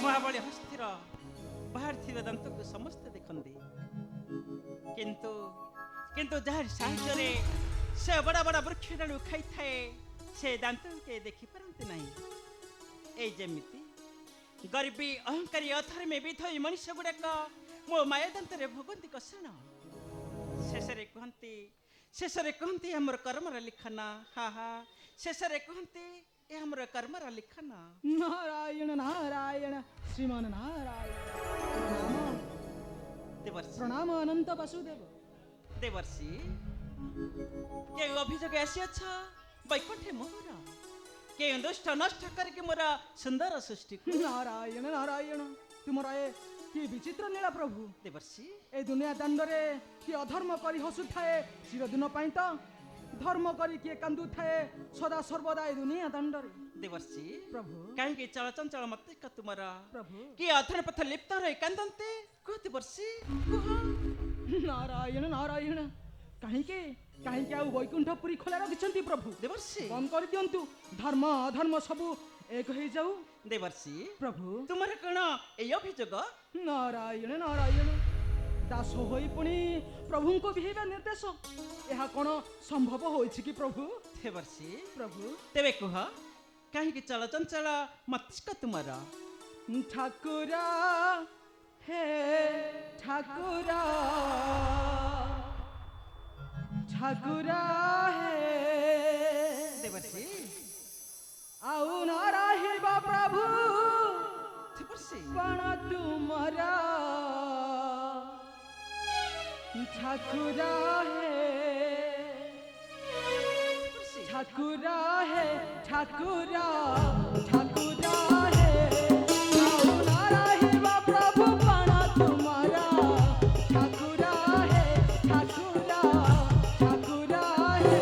महाबली हस्तिर बाहर थिबा दांत को समस्त देखंदी किंतु किंतु जहार साहाय्य रे से बड़ा बड़ा वृक्ष डालू खाई थाए से दांत के देखि परंती नहीं ए जेमिति गरीबी अहंकारी अधर्मे विधई मनुष्य गुड़ाक मो माया दांत रे भोगंती कषण शेषरे कहती हमर कर्मर लिखना हा हा शेषरे कहती ए हमर कर्मर लिखना नारायण नारायण श्रीमान नारायण देवर्षि प्रणाम अनंत वासुदेव देवर्षि के अभियोग आसी अच्छा वैकुंठे मोहर के दुष्ट नष्ट करके मोरा सुंदर सृष्टि नारायण नारायण तुमरा ए कि विचित्र लीला प्रभु देवर्षि ए दुनिया दंडरे कि अधर्म करी हसु थाए चिरदिन पाई तो धर्म करी किए कांदु थाए सदा सर्वदा ए दुनिया दंडरे देवर्षि प्रभु कहीं चल चंचल मत तुम्हारा प्रभु कि अधर्म पथ लिप्त रही कांदंते कह देवर्षि नारायण नारायण कहीं आउ वैकुंठपुरी खोला रखिछंती प्रभु देवर्षि कौन कर दियंतु धर्म अधर्म सबु एक हो जाऊ देवर्षि प्रभु तुमर कण ए अभियोग नारायण नारायण दास होई पुणी प्रभु को विहेबा निर्देश यह कौन संभव होइछि कि प्रभु देवर्षि प्रभु तेरे कह कहीं चल चंचल मस्तिष्क तुम्हारा ठाकुरा हे ठाकुरा ठाकुरा हे देवर्षि आउ न रहिबा प्रभु देवर्षि पण तुमरा ठाकुरा हे ठाकुरा हे ठाकुरा ठाकुरा हे आउ न रहिबा प्रभु पण तुमरा ठाकुरा हे ठाकुरा ठाकुरा हे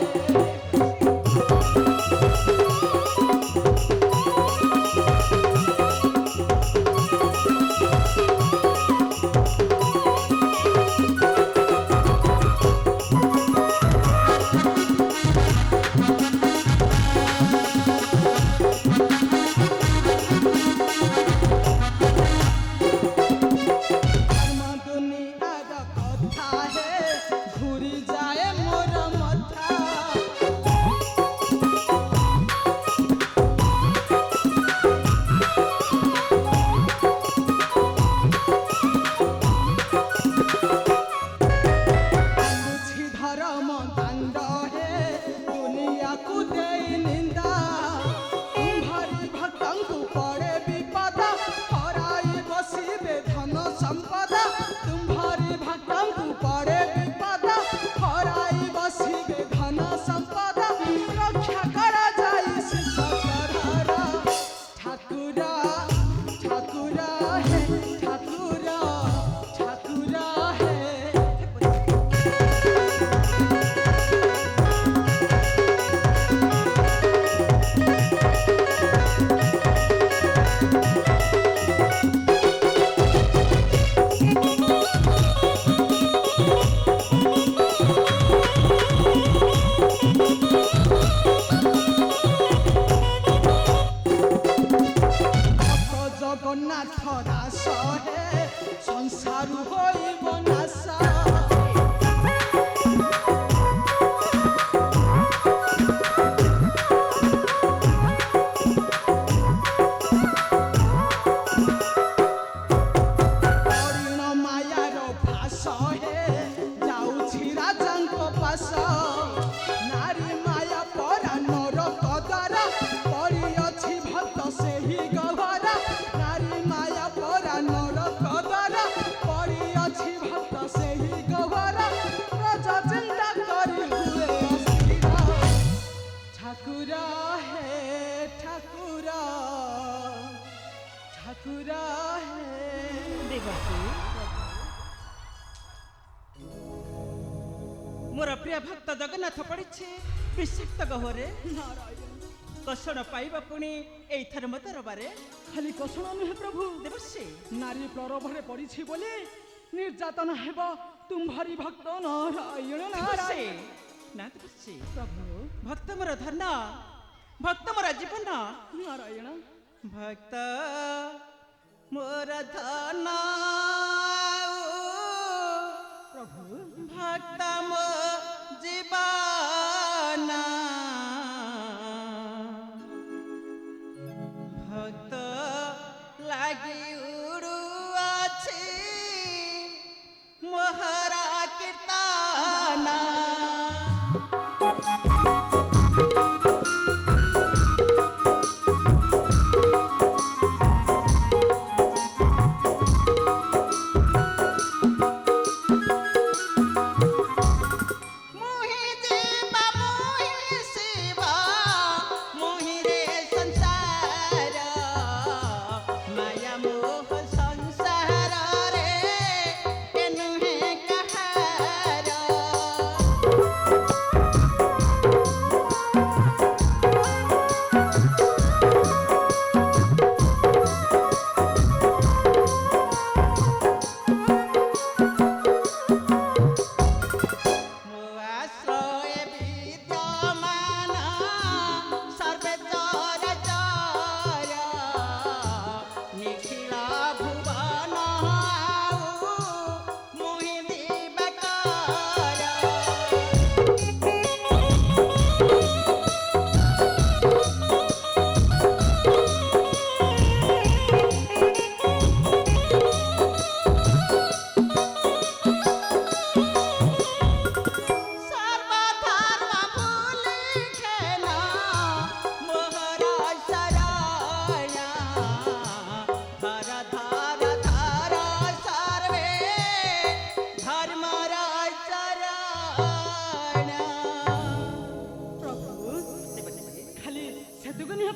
मोर प्रिय भक्त जगन्नाथ पड़ी विषाक्त गहरे कषण पाइबा पुणी एथर मत दरबारे खाली कषण नुहे प्रभु देवर्षि नारी प्रलोभरे पड़ी बोली निर्यातन हेब तुम्हारी भक्त नारायण नारायण ना देवर्षि प्रभु भक्त मोर धन भक्त मोर जीवन नारायण भक्त মোর ধন প্রভু ভক্ত মো জীবন ভক্ত লাগি উড়ু আছে মোহরা কীর্তন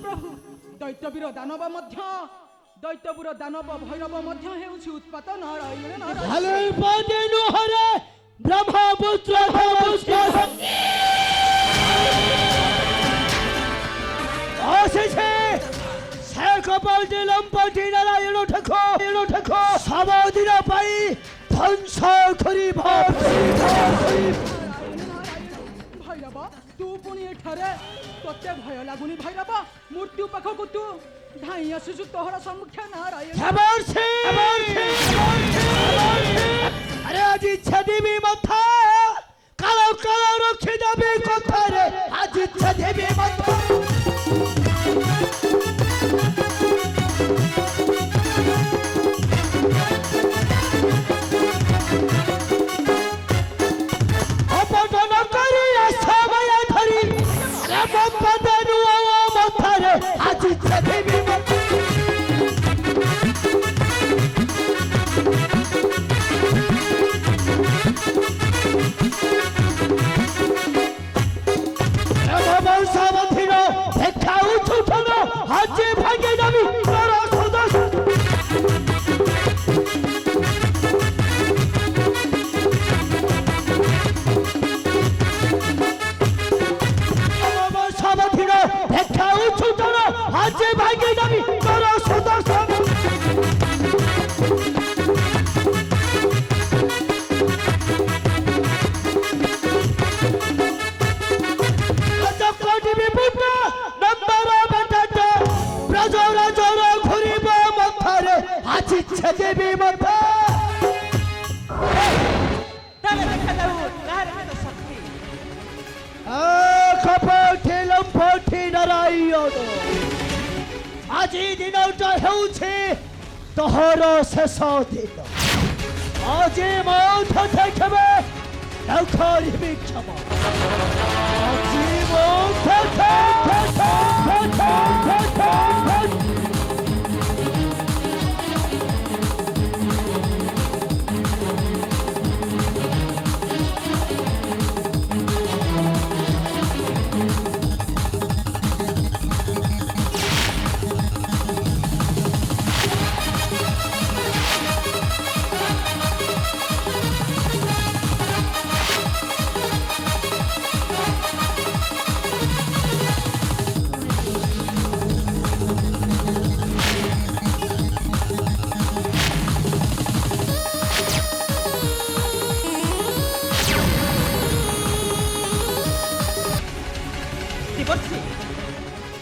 প্রভু দৈত্যবীর দানব মধ্য দৈত্যবীর দানব ভৈরব মধ্য হেউছি উৎপাত নারায়ণ নারায়ণ পদে নুহরে ব্রহ্মপুত্র অশেষে সে কপালটি লম্পটি নারায়ণ ঠাকুর সমাধির পাই ধ্বংস করিব ভৈরব তু পুଣି এଠାରେ তোতে ভয় লাগুনি ভৈরব মୃତ୍ୟୁ ପାଖକୁ ତୁ ଧାଇଁ ଆସୁଛୁ ତୋହର ସମ୍ମୁଖ ନାରାୟଣ আরে আজি ইচ্ছা দেবী মাথা কালো কালো রক্ষে যাবে কথারে আজ ইচ্ছা দেবী মাথা অপটন করি সময় ধরি পদানু মাথারে আজ ইচ্ছা দেবী মাথা হাতে ভাগে যাবি তোরা সদস্য আমার সমাধির দেখা উঁচু তোরা হাতে ভাগে যাবি তোরা সদস্য ইচ্ছা দেবী মাথা তাহলে দেখা যাও কাহার কত শক্তি কপটি লম্পটি নারায়ণ আজি দিনটা ହେଉଛି ତୋହର ଶେଷ ଦିନ ଆଜି ମୌଥ ଦେଖିବେ ଆଉ କରିବି କ୍ଷମା ଆଜି ମୌଥ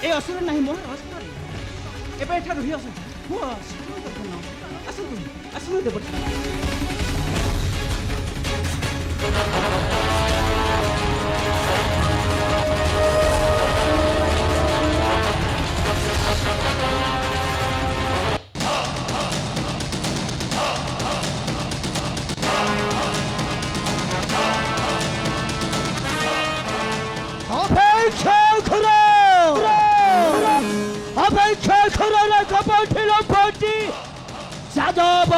এই অসুর ନାହିଁ ମୋର ହସ୍ତରେ ଏବେ ଏଠାରୁ ହିଁ ଆସ ପୁଅ ଆସନ୍ତୁ ଆସନ୍ତୁ ଦେବତା। অপেক্ষা করো অপেক্ষা করো না কপটিল পটি যাদব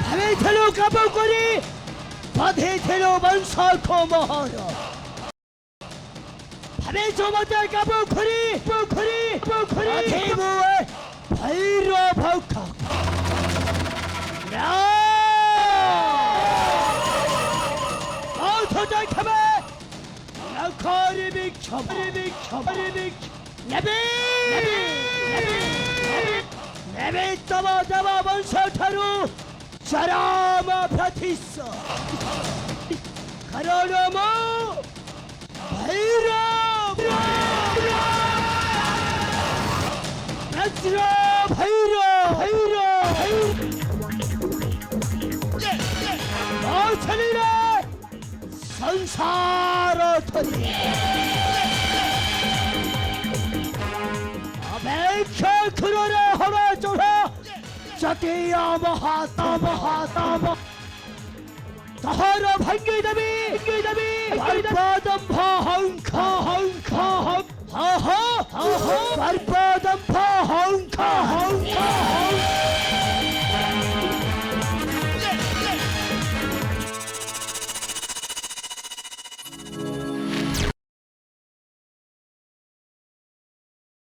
ভেবেছিল কাব করি বাঁধেছিল বংশ মোহর ভেবেছ মতে কাব করি পুখুরি পুখুরি ভৈর ভৌখ খাবে নেবে তব দেব বংশ ঠারু চরম প্রতিশ কারণ মো ভৈর ভৈর ভৈর ছেলে সংসার ধরি অপেক্ষা খুরে হবে চোড়া জাতীয় মহাতাম তাহার ভাঙ্গি দেবী পদম্ভ হংখ হংখ হংখ